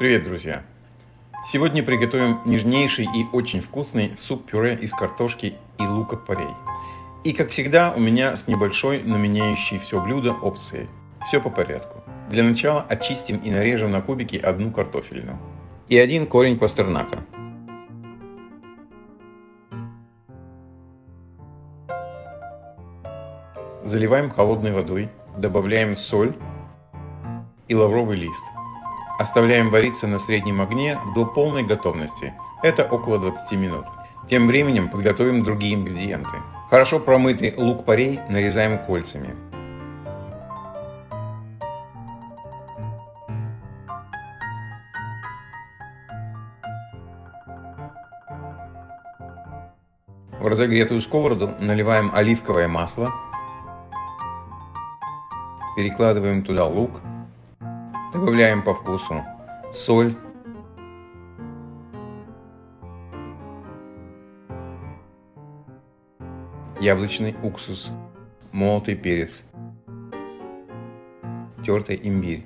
Привет, друзья! Сегодня приготовим нежнейший и очень вкусный суп-пюре из картошки и лука-порей. И как всегда у меня с небольшой, но меняющей все блюдо опцией. Все по порядку. Для начала очистим и нарежем на кубики одну картофельную и один корень пастернака. Заливаем холодной водой, добавляем соль и лавровый лист. Оставляем вариться на среднем огне до полной готовности. Это около 20 минут. Тем временем подготовим другие ингредиенты. Хорошо промытый лук-порей нарезаем кольцами. В разогретую сковороду наливаем оливковое масло. Перекладываем туда лук. Добавляем по вкусу соль, яблочный уксус, молотый перец, тертый имбирь.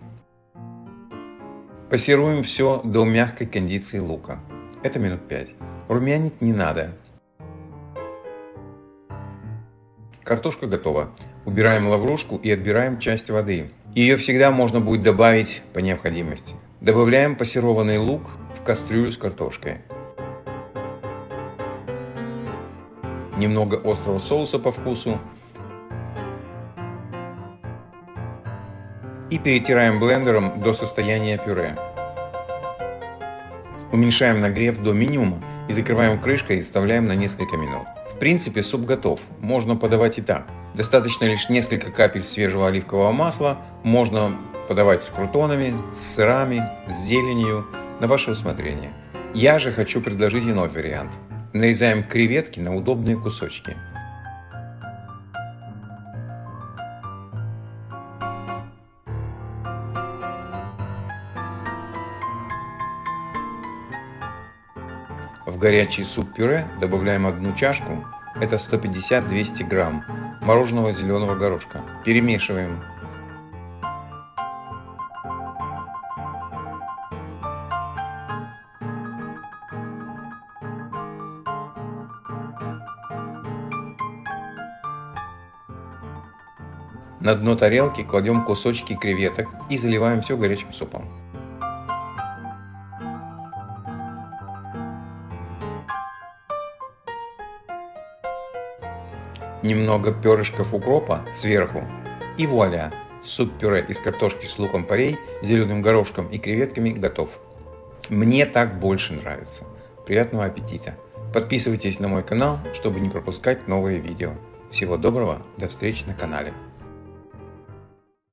Пассируем все до мягкой кондиции лука. Это минут 5. Румянить не надо. Картошка готова. Убираем лаврушку и отбираем часть воды. Ее всегда можно будет добавить по необходимости. Добавляем пассерованный лук в кастрюлю с картошкой. Немного острого соуса по вкусу. И перетираем блендером до состояния пюре. Уменьшаем нагрев до минимума и закрываем крышкой и оставляем на несколько минут. В принципе, суп готов, можно подавать и так. Достаточно лишь несколько капель свежего оливкового масла, можно подавать с крутонами, с сырами, с зеленью, на ваше усмотрение. Я же хочу предложить иной вариант. Нарезаем креветки на удобные кусочки. В горячий суп-пюре добавляем одну чашку, это 150-200 грамм, мороженого зеленого горошка. Перемешиваем. На дно тарелки кладем кусочки креветок и заливаем все горячим супом. Немного перышков укропа сверху и вуаля! Суп-пюре из картошки с луком-порей, зеленым горошком и креветками готов. Мне так больше нравится. Приятного аппетита! Подписывайтесь на мой канал, чтобы не пропускать новые видео. Всего доброго, до встречи на канале.